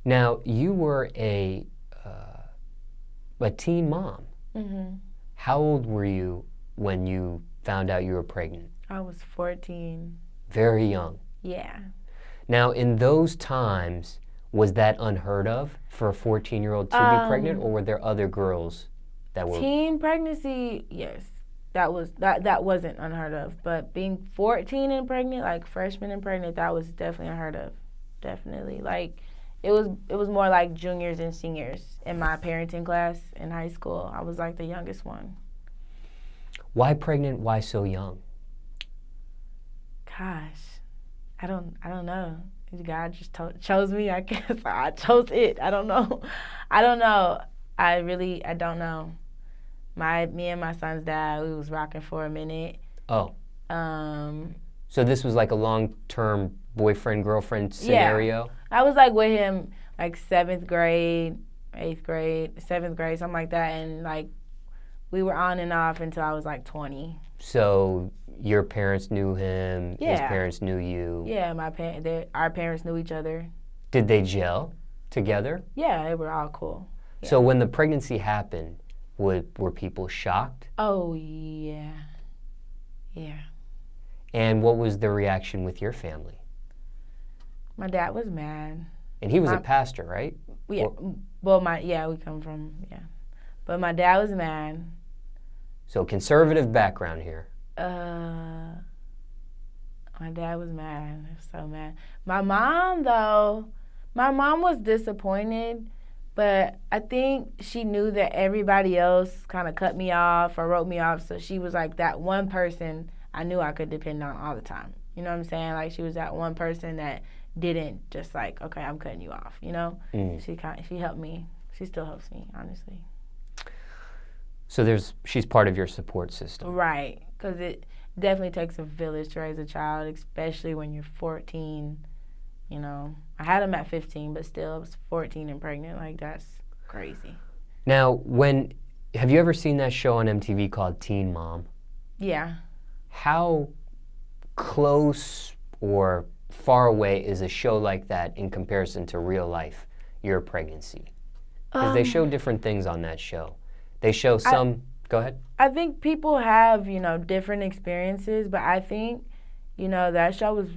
Now, you were a teen mom. Mm-hmm. How old were you when you found out you were pregnant? I was 14. Very young. Yeah. Now, in those times, was that unheard of for a 14-year-old to be pregnant, or were there other girls that were? Teen pregnancy, yes. That wasn't unheard of. But being 14 and pregnant, like freshman and pregnant, that was definitely unheard of. Definitely. Like it was more like juniors and seniors in my parenting class in high school. I was like the youngest one. Why pregnant? Why so young? Gosh, I don't know. God just chose me. I guess I chose it. I don't know. I don't know. I don't know. Me and my son's dad, we was rocking for a minute. Oh. So this was like a long-term boyfriend-girlfriend scenario? Yeah. I was like with him like 7th grade, 8th grade, 7th grade, something like that. And like we were on and off until I was like 20. So your parents knew him, his Yeah. parents knew you. Yeah, our parents knew each other. Did they gel together? Yeah, they were all cool. Yeah. So when the pregnancy happened, were people shocked? Oh, yeah. Yeah. And what was the reaction with your family? My dad was mad. And he was a pastor, right? Yeah. We come from, yeah. But my dad was mad. So conservative background here. My dad was mad. He was so mad. My mom was disappointed, but I think she knew that everybody else kind of cut me off or wrote me off, so she was like that one person I knew I could depend on all the time. You know what I'm saying? Like she was that one person that didn't just like, okay, I'm cutting you off, you know? She helped me. She still helps me, honestly. So she's part of your support system. Right, because it definitely takes a village to raise a child, especially when you're 14, you know. I had him at 15, but still I was 14 and pregnant. Like, that's crazy. Now, have you ever seen that show on MTV called Teen Mom? Yeah. How close or far away is a show like that in comparison to real life, your pregnancy? Because they show different things on that show. They show some... Go ahead. I think people have, different experiences, but I think, that show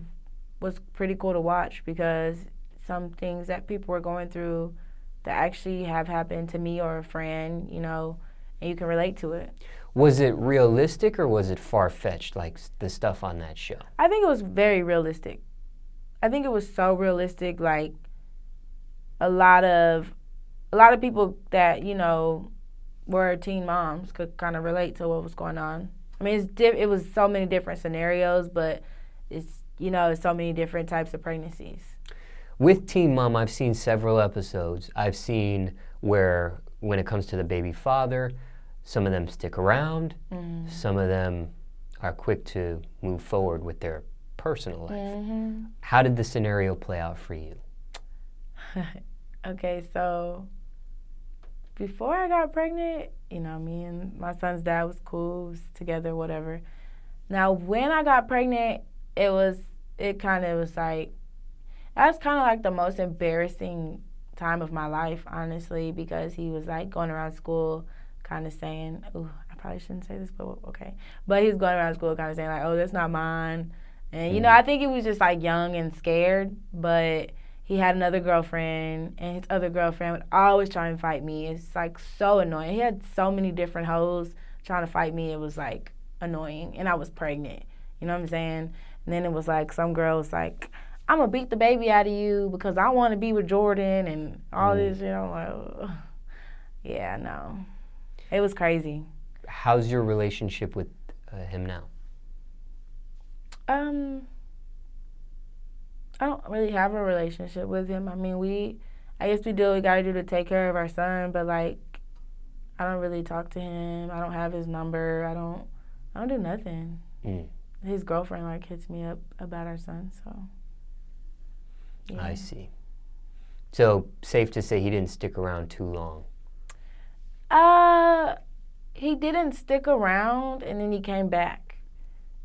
was pretty cool to watch because some things that people were going through that actually have happened to me or a friend, and you can relate to it. Was it realistic or was it far-fetched, like the stuff on that show? I think it was very realistic. I think it was so realistic, like a lot of people that, were teen moms could kind of relate to what was going on. I mean, it was so many different scenarios, but it's so many different types of pregnancies. With Teen Mom, I've seen several episodes. I've seen where, when it comes to the baby father, some of them stick around, some of them are quick to move forward with their personal life. Mm-hmm. How did the scenario play out for you? Okay, so before I got pregnant, me and my son's dad was cool, was together, whatever. Now, when I got pregnant, it kind of was like, that's kind of like the most embarrassing time of my life, honestly, because he was like going around school kind of saying, ooh, I probably shouldn't say this, but okay. But he was going around school kind of saying like, oh, that's not mine. And, I think he was just like young and scared, but he had another girlfriend, and his other girlfriend would always try and fight me. It's, like, so annoying. He had so many different hoes trying to fight me. It was, like, annoying, and I was pregnant. You know what I'm saying? And then it was, like, some girl was like, I'm going to beat the baby out of you because I want to be with Jordan and all this. I'm like, ugh. Yeah, no. It was crazy. How's your relationship with him now? I don't really have a relationship with him. I mean, I guess we do what we gotta do to take care of our son, but like, I don't really talk to him. I don't have his number. I don't do nothing. His girlfriend like hits me up about our son, so. Yeah. I see. So safe to say he didn't stick around too long. He didn't stick around, and then he came back,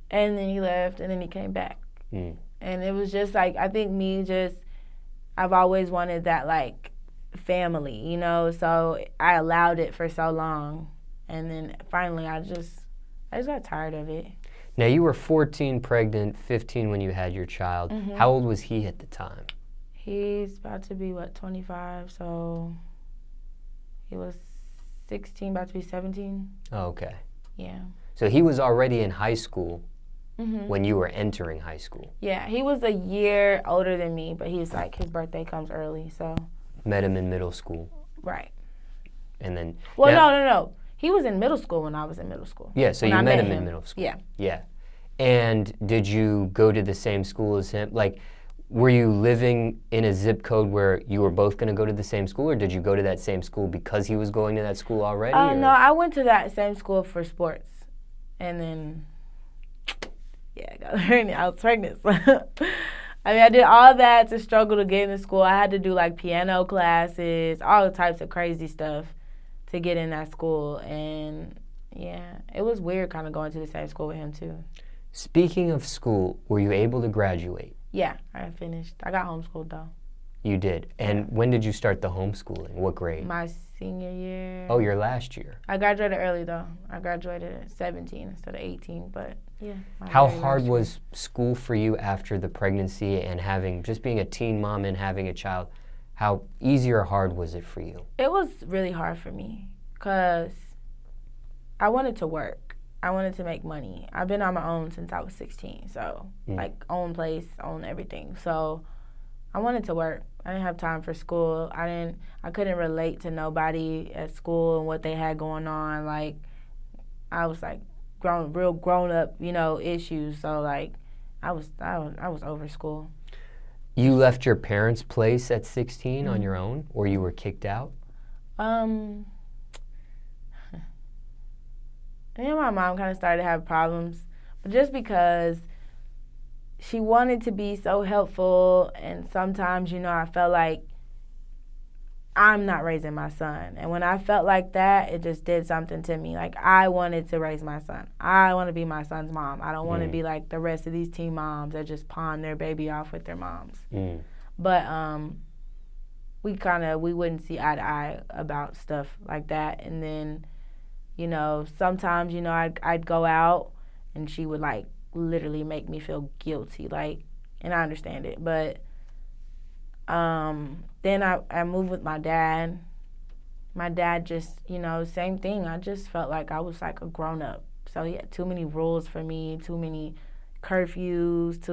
and then he left, and then he came back. And it was just like, I think me just, I've always wanted that, like, family, you know, so I allowed it for so long. And then finally I just got tired of it. Now, you were 14 pregnant, 15 when you had your child. Mm-hmm. How old was he at the time? He's about to be, 25, so he was 16, about to be 17. Oh, okay. Yeah. So he was already in high school Mm-hmm. when you were entering high school. Yeah, he was a year older than me, but he was like, his birthday comes early, so. Met him in middle school. Right. And then... Well, now, no. He was in middle school when I was in middle school. Yeah, so you met him in middle school. Yeah. Yeah. And did you go to the same school as him? Like, were you living in a zip code where you were both going to go to the same school, or did you go to that same school because he was going to that school already? No, I went to that same school for sports. And then, yeah, I got pregnant. I was pregnant. So. I mean, I did all that to struggle to get into school. I had to do, like, piano classes, all types of crazy stuff to get in that school. And, yeah, it was weird kind of going to the same school with him, too. Speaking of school, were you able to graduate? Yeah, I finished. I got homeschooled, though. You did. And Yeah. when did you start the homeschooling? What grade? My senior year. Oh, your last year. I graduated early, though. I graduated at 17 instead of 18, but, yeah. How hard was school for you after the pregnancy and just being a teen mom and having a child? How easy or hard was it for you? It was really hard for me because I wanted to work. I wanted to make money. I've been on my own since I was 16, so, like, own place, own everything. So I wanted to work. I didn't have time for school. I couldn't relate to nobody at school and what they had going on. Like, I was, like, grown up, you know, issues. So, like, I was over school. You left your parents' place at 16 on your own, or you were kicked out? Me and my mom kind of started to have problems, but just because she wanted to be so helpful, and sometimes, you know, I felt like I'm not raising my son. And when I felt like that, it just did something to me. Like, I wanted to raise my son. I want to be my son's mom. I don't want to be like the rest of these teen moms that just pawn their baby off with their moms. But we wouldn't see eye to eye about stuff like that. And then, you know, sometimes, you know, I'd go out and she would, like, literally make me feel guilty, like, and I understand it. But then I moved with my dad. My dad just, you know, same thing. I just felt like I was like a grown-up. So he had too many rules for me, too many curfews,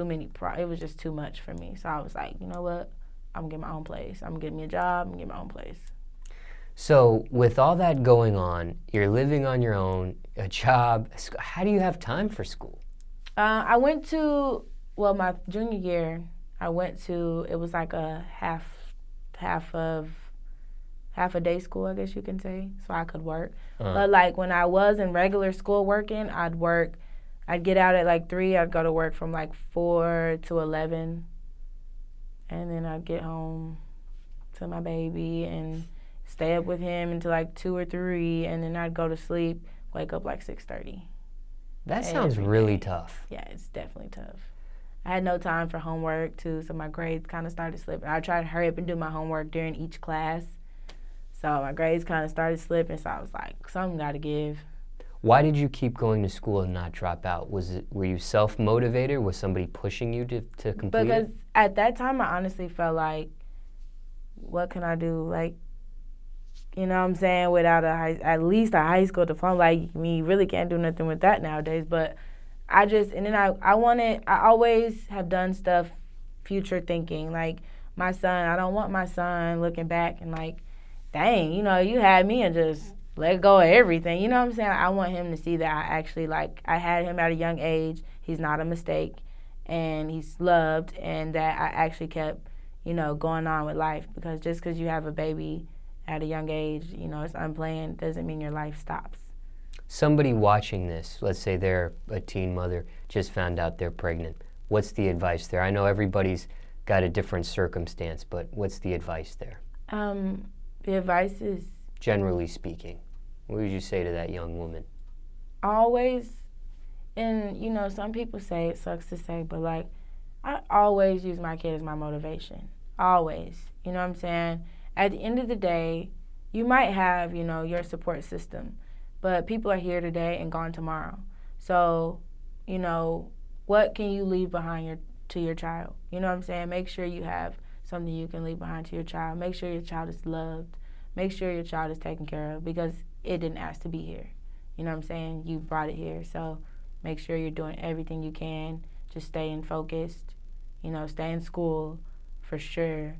it was just too much for me. So I was like, you know what? I'm going to get my own place. I'm going to get me a job. I'm going to get my own place. So with all that going on, you're living on your own, a job, how do you have time for school? I went to, my junior year, it was like a half a day school, I guess you can say, so I could work. But, like, when I was in regular school working, I'd get out at, like, 3, I'd go to work from, like, 4 to 11, and then I'd get home to my baby and stay up with him until, like, 2 or 3, and then I'd go to sleep, wake up, like, 6:30. That sounds really tough. Yeah, it's definitely tough. I had no time for homework, too, so my grades kind of started slipping. I tried to hurry up and do my homework during each class, so my grades kind of started slipping, so I was like, something got to give. Why did you keep going to school and not drop out? Were you self-motivated? Was somebody pushing you to complete it? Because at that time, I honestly felt like, what can I do? Like, you know what I'm saying, without at least a high school diploma. Like, you really can't do nothing with that nowadays. But I always have done stuff future thinking. Like, my son, I don't want my son looking back and like, dang, you know, you had me and just let go of everything. You know what I'm saying? I want him to see that I actually, like, I had him at a young age. He's not a mistake, and he's loved, and that I actually kept, you know, going on with life. Because just because you have a baby at a young age, you know, it's unplanned, doesn't mean your life stops. Somebody watching this, let's say they're a teen mother, just found out they're pregnant. What's the advice there? I know everybody's got a different circumstance, but what's the advice there? The advice is, generally speaking, what would you say to that young woman? Always, and, you know, some people say it sucks to say, but, like, I always use my kid as my motivation. Always. You know what I'm saying? At the end of the day, you might have, you know, your support system, but people are here today and gone tomorrow. So, you know, what can you leave behind to your child? You know what I'm saying? Make sure you have something you can leave behind to your child. Make sure your child is loved. Make sure your child is taken care of because it didn't ask to be here. You know what I'm saying? You brought it here. So make sure you're doing everything you can. Just staying focused. You know, stay in school for sure.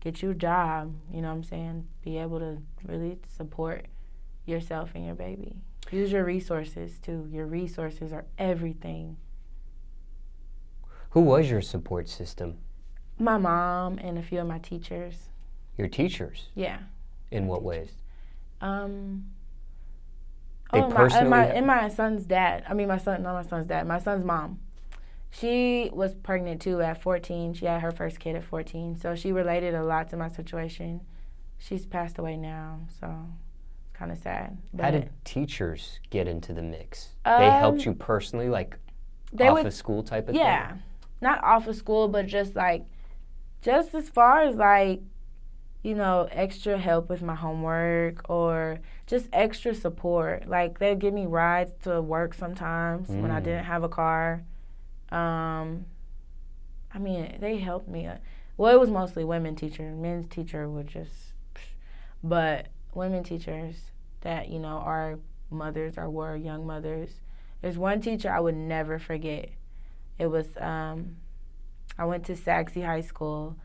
Get you a job. You know what I'm saying? Be able to really support yourself and your baby. Use your resources too. Your resources are everything. Who was your support system? My mom and a few of my teachers. Your teachers? Yeah. In what ways? My son's dad. I mean, my son's mom. She was pregnant too at 14. She had her first kid at 14. So she related a lot to my situation. She's passed away now, so it's kind of sad. How did teachers get into the mix? They helped you personally, like off of school type of thing? Yeah. Not off of school, but just as far as like, you know, extra help with my homework or just extra support. Like, they'd give me rides to work sometimes when I didn't have a car. I mean, they helped me. Well, it was mostly women teachers. Men's teacher would just, but women teachers that, you know, are mothers or were young mothers. There's one teacher I would never forget. It was, I went to Saxe High School,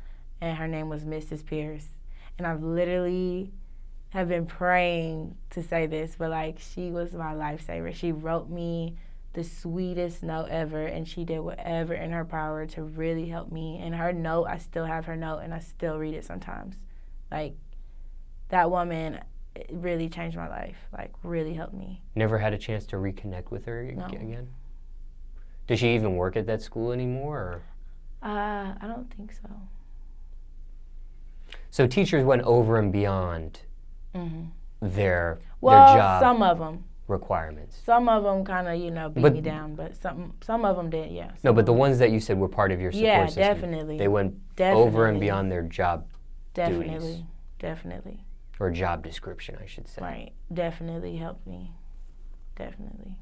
and her name was Mrs. Pierce. And I've literally have been praying to say this, but like, she was my lifesaver. She wrote me the sweetest note ever, and she did whatever in her power to really help me. And her note, I still have her note, and I still read it sometimes. Like, that woman, it really changed my life, like, really helped me. Never had a chance to reconnect with her again? No. Does she even work at that school anymore? Or? I don't think so. So teachers went over and beyond their job some of them. requirements. Some of them kind of, you know, beat me down, but some of them did, yeah. No, but the ones that you said were part of your support system. Yeah, definitely. They went over and beyond their job duties. Definitely. Or job description, I should say. Right. Definitely helped me. Definitely.